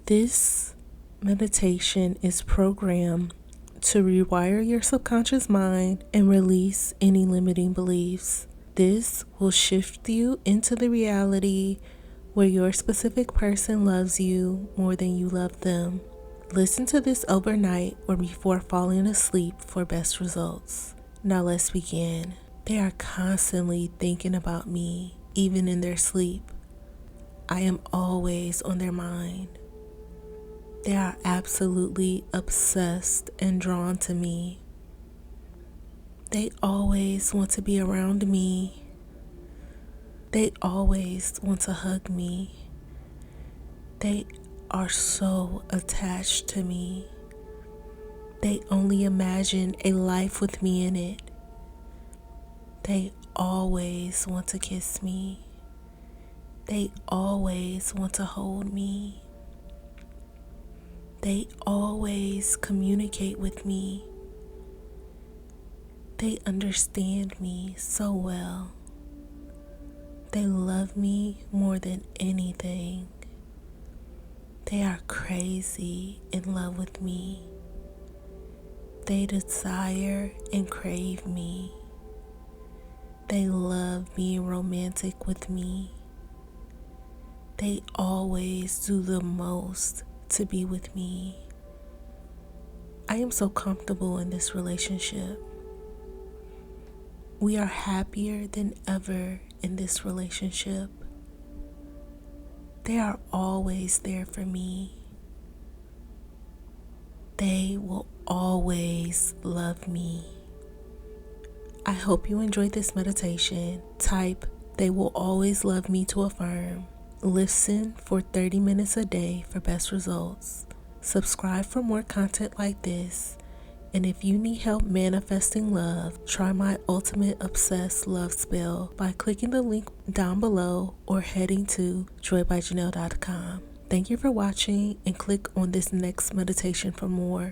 This meditation is programmed to rewire your subconscious mind and release any limiting beliefs. This will shift you into the reality where your specific person loves you more than you love them. Listen to this overnight or before falling asleep for best results. Now let's begin. They are constantly thinking about me, even in their sleep. I am always on their mind. They are absolutely obsessed and drawn to me. They always want to be around me. They always want to hug me. They are so attached to me. They only imagine a life with me in it. They always want to kiss me. They always want to hold me. They always communicate with me. They understand me so well. They love me more than anything. They are crazy in love with me. They desire and crave me. They love being romantic with me. They always do the most to be with me. I am so comfortable in this relationship. We are happier than ever in this relationship. They are always there for me. They will always love me. I hope you enjoyed this meditation. Type "they will always love me" to affirm. Listen for 30 minutes a day for best results. Subscribe for more content like this. And if you need help manifesting love, try my ultimate obsessed love spell by clicking the link down below or heading to joybyjanell.com. Thank you for watching and click on this next meditation for more.